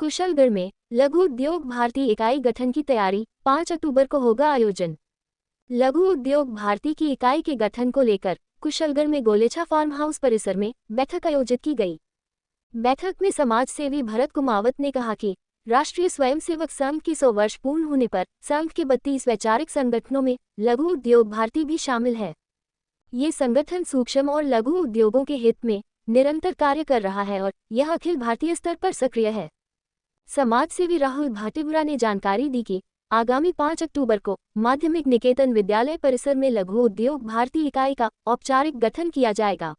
कुशलगढ़ में लघु उद्योग भारती इकाई गठन की तैयारी, 5 अक्टूबर को होगा आयोजन। लघु उद्योग भारती की इकाई के गठन को लेकर कुशलगढ़ में गोलेछा फार्म हाउस परिसर में बैठक आयोजित की गई। बैठक में समाज सेवी भरत कुमावत ने कहा कि राष्ट्रीय स्वयंसेवक संघ की 100 वर्ष पूर्ण होने पर संघ के 32 वैचारिक संगठनों में लघु उद्योग भारती भी शामिल है। ये संगठन सूक्ष्म और लघु उद्योगों के हित में निरंतर कार्य कर रहा है और यह अखिल भारतीय स्तर पर सक्रिय है। समाज सेवी राहुल भाटीपुरा ने जानकारी दी कि आगामी 5 अक्टूबर को माध्यमिक निकेतन विद्यालय परिसर में लघु उद्योग भारती इकाई का औपचारिक गठन किया जाएगा।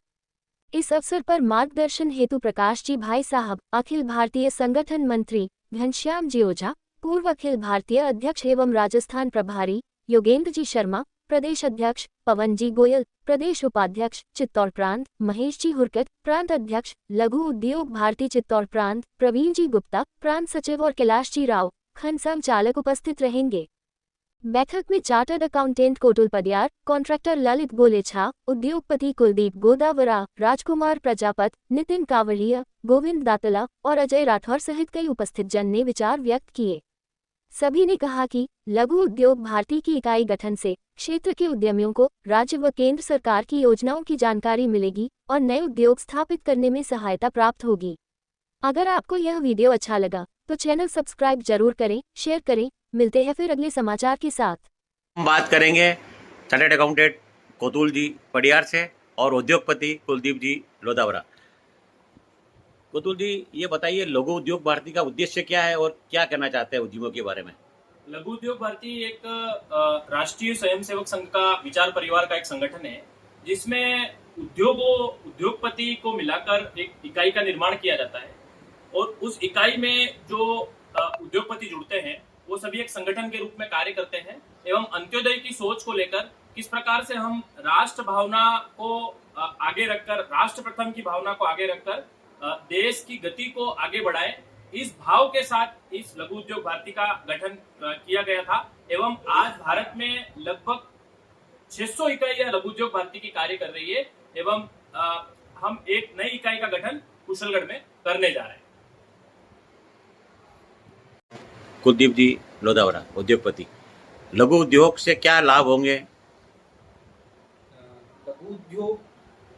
इस अवसर पर मार्गदर्शन हेतु प्रकाश जी भाई साहब, अखिल भारतीय संगठन मंत्री घनश्याम जी ओझा, पूर्व अखिल भारतीय अध्यक्ष एवं राजस्थान प्रभारी योगेंद्र जी शर्मा, प्रदेश अध्यक्ष पवन जी गोयल, प्रदेश उपाध्यक्ष चित्तौड़ प्रांत महेश जी हुरकत, प्रांत अध्यक्ष लघु उद्योग भारती चित्तौड़ प्रांत प्रवीण जी गुप्ता, प्रांत सचिव और कैलाश जी राव, खंड संचालक उपस्थित रहेंगे। बैठक में chartered accountant Kotul Padiyar, contractor Lalit Golechha, उद्योगपति कुलदीप गोदावरा, राजकुमार प्रजापत, नितिन कावड़िया, गोविंद दातला और अजय राठौर सहित कई उपस्थित जन ने विचार व्यक्त किए। सभी ने कहा कि लघु उद्योग भारती की इकाई गठन से क्षेत्र के उद्यमियों को राज्य व केंद्र सरकार की योजनाओं की जानकारी मिलेगी और नए उद्योग स्थापित करने में सहायता प्राप्त होगी। अगर आपको यह वीडियो अच्छा लगा तो चैनल सब्सक्राइब जरूर करें, शेयर करें। मिलते हैं फिर अगले समाचार के साथ। हम बात करेंगे चार्टर्ड अकाउंटेंट कोतुल जी पडियार से और उद्योगपति कुलदीप जी लोधावरा। कोतुल जी, ये बताइए लघु उद्योग भारती का उद्देश्य क्या है और क्या करना चाहते हैं उद्यमों के बारे में? लघु उद्योग भारती एक राष्ट्रीय स्वयंसेवक संघ का विचार परिवार का एक संगठन है, जिसमें उद्योगपति को मिलाकर एक इकाई का निर्माण किया जाता है और उस इकाई में जो उद्योगपति जुड़ते हैं वो सभी एक संगठन के रूप में कार्य करते हैं एवं अंत्योदय की सोच को लेकर किस प्रकार से हम राष्ट्र भावना को आगे रखकर, राष्ट्र प्रथम की भावना को आगे रखकर देश की गति को आगे बढ़ाएं, इस भाव के साथ इस लघु उद्योग भारती का गठन किया गया था एवं आज भारत में लगभग 600 इकाइयां लघु उद्योग भारती की कार्य कर रही है एवं हम एक नई इकाई का गठन कुशलगढ़ में करने जा रहे हैं। कुलदीप जी लोधावरा, उद्योगपति, लघु उद्योग से क्या लाभ होंगे? लघु उद्योग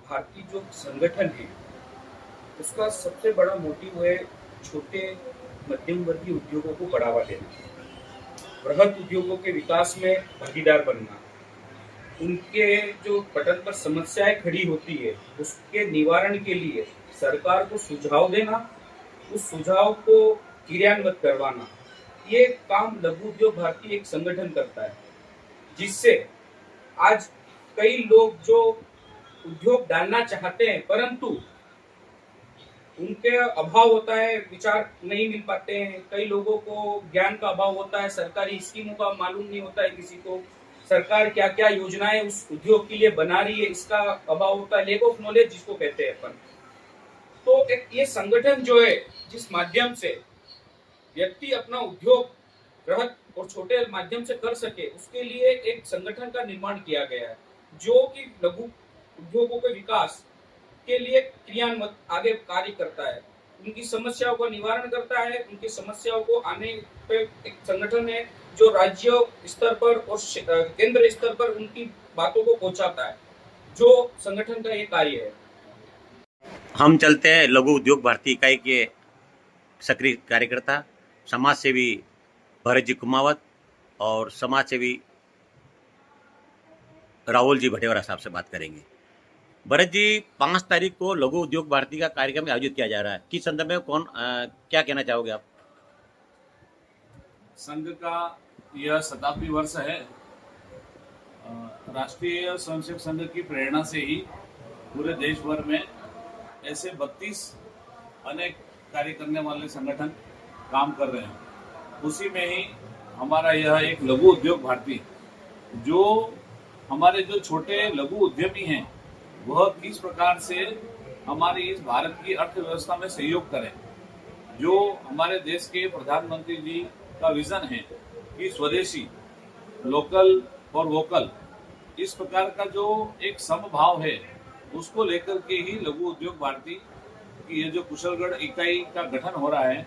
भारती जो संगठन है उसका सबसे बड़ा मोटिव है छोटे मध्यम वर्गीय उद्योगों को बढ़ावा देना, बृहद उद्योगों के विकास में भागीदार बनना, उनके जो पटल पर समस्याएं खड़ी होती है उसके निवारण के लिए सरकार को सुझाव देना, उस सुझाव को क्रियान्वित करवाना, ये काम लघु उद्योग भारती एक संगठन करता है। जिससे आज कई लोग जो उद्योग डालना चाहते हैं परंतु उनके अभाव होता है, विचार नहीं मिल पाते हैं, कई लोगों को ज्ञान का अभाव होता है, सरकारी स्कीमों का मालूम नहीं होता है, किसी को सरकार क्या क्या योजनाएं उस उद्योग के लिए बना रही है इसका अभाव होता है, लेक ऑफ नॉलेज जिसको कहते हैं अपन। तो एक ये संगठन जो है जिस माध्यम से व्यक्ति अपना उद्योग बृहद और छोटे माध्यम से कर सके उसके लिए एक संगठन का निर्माण किया गया है, जो कि लघु उद्योगों के विकास के लिए क्रियान्वित आगे कार्य करता है, उनकी समस्याओं का निवारण करता है, उनकी समस्याओं को आने पे एक संगठन है जो राज्य स्तर पर और केंद्र स्तर पर उनकी बातों को पहुंचाता है, जो संगठन का ये कार्य है। हम चलते हैं लघु उद्योग भारती इकाई के सक्रिय कार्यकर्ता समाज सेवी भरत जी कुमावत और समाज सेवी राहुल जी भटेवरा साहब से बात करेंगे। भरत जी, 5 तारीख को लघु उद्योग भारती का कार्यक्रम आयोजित किया जा रहा है, किस संदर्भ में क्या कहना चाहोगे आप? संघ का यह 70वां वर्ष है। राष्ट्रीय स्वयंसेवक संघ की प्रेरणा से ही पूरे देश भर में ऐसे 32 अनेक कार्य करने वाले संगठन काम कर रहे हैं। उसी में ही हमारा यह एक लघु उद्योग भारती, जो हमारे जो छोटे लघु उद्यमी हैं वह किस प्रकार से हमारी इस भारत की अर्थव्यवस्था में सहयोग करें। जो हमारे देश के प्रधानमंत्री जी का विजन है कि स्वदेशी, लोकल और वोकल, इस प्रकार का जो एक समभाव है उसको लेकर के ही लघु उद्योग भारती की ये जो कुशलगढ़ इकाई का गठन हो रहा है,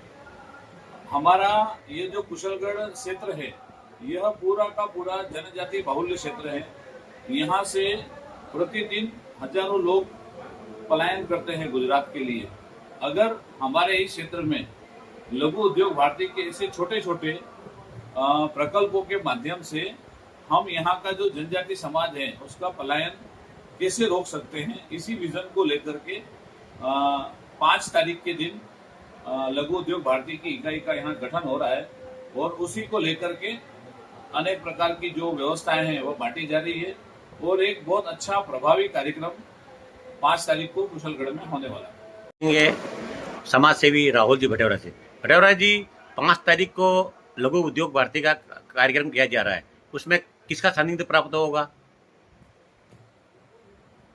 हमारा ये जो कुशलगढ़ क्षेत्र है यह पूरा का पूरा जनजाति बाहुल्य क्षेत्र है। यहाँ से प्रतिदिन हजारों लोग पलायन करते हैं गुजरात के लिए। अगर हमारे इस क्षेत्र में लघु उद्योग भारती के ऐसे छोटे छोटे प्रकल्पों के माध्यम से हम यहाँ का जो जनजाति समाज है उसका पलायन कैसे रोक सकते हैं, इसी विजन को लेकर के 5 तारीख के दिन लघु उद्योग भारती की इकाई का यहाँ गठन हो रहा है और उसी को लेकर के अनेक प्रकार की जो व्यवस्थाएं हैं वो बांटी जा रही है और एक बहुत अच्छा प्रभावी कार्यक्रम 5 तारीख को कुशलगढ़ में होने वाला है। ये समाज सेवी राहुल जी भटेवरा से। भटेवरा जी, 5 तारीख को लघु उद्योग भारती का कार्यक्रम किया जा रहा है, उसमें किसका सानिध्य प्राप्त होगा?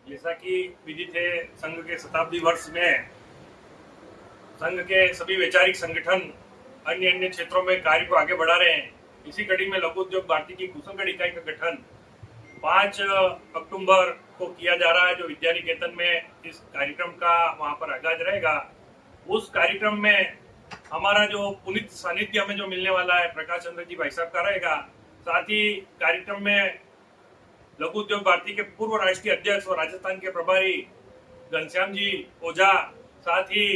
जैसा कि विदित है, संघ के शताब्दी वर्ष में संघ के सभी वैचारिक संगठन अन्य अन्य क्षेत्रों में कार्य को आगे बढ़ा रहे हैं। इसी कड़ी में लघु उद्योग भारती की कुशलगढ़ इकाई का गठन 5 अक्टूबर को किया जा रहा है, जो विद्यानिकेतन में इस कार्यक्रम का वहां पर आगाज रहेगा। उस कार्यक्रम में हमारा जो पुनीत सानिध्य हमें जो मिलने वाला है प्रकाश चंद्र जी भाई साहब का रहेगा। साथ ही कार्यक्रम में लघु उद्योग भारती के पूर्व राष्ट्रीय अध्यक्ष और राजस्थान के प्रभारी घनश्याम जी ओझा, साथ ही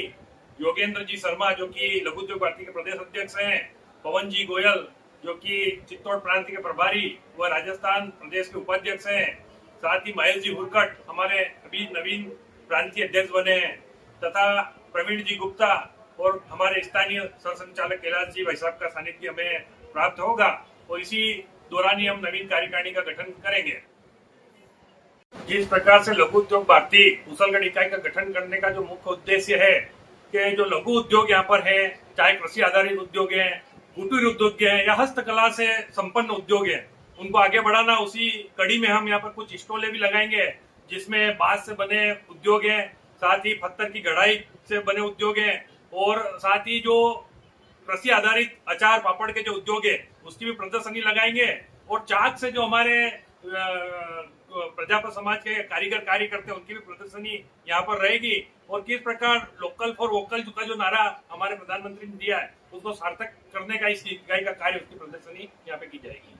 योगेंद्र जी शर्मा जो कि लघु उद्योग भारती के प्रदेश अध्यक्ष हैं, पवन जी गोयल जो कि चित्तौड़ प्रांत के प्रभारी व राजस्थान प्रदेश के उपाध्यक्ष हैं, साथ ही महेश जी हुरकट हमारे अभी नवीन प्रांतीय अध्यक्ष बने हैं, तथा प्रवीण जी गुप्ता और हमारे स्थानीय सरसंचालक कैलाश जी भाई साहब का सानिध्य हमें प्राप्त होगा और इसी दौरान ही हम नवीन कार्यकारिणी का गठन करेंगे। जिस प्रकार से लघु उद्योग भारती कुशलगढ़ इकाई का गठन करने का जो मुख्य उद्देश्य है कि जो लघु उद्योग यहाँ पर है, चाहे कृषि आधारित उद्योग है, कुटीर उद्योग है या हस्तकला से संपन्न उद्योग है, उनको आगे बढ़ाना। उसी कड़ी में हम यहाँ पर कुछ स्टॉलें भी लगाएंगे जिसमें बांस से बने उद्योग है, साथ ही पत्थर की गढ़ाई से बने उद्योग है और साथ ही जो कृषि आधारित अचार पापड़ के जो उद्योग है उसकी भी प्रदर्शनी लगाएंगे और चाक से जो हमारे प्रजापत समाज के कारीगर कार्य करते हैं उनकी भी प्रदर्शनी यहाँ पर रहेगी। और किस प्रकार लोकल फॉर वोकल का जो नारा हमारे प्रधानमंत्री ने दिया है उसको सार्थक करने का इस इकाई का कार्य, उसकी प्रदर्शनी यहाँ पे की जाएगी।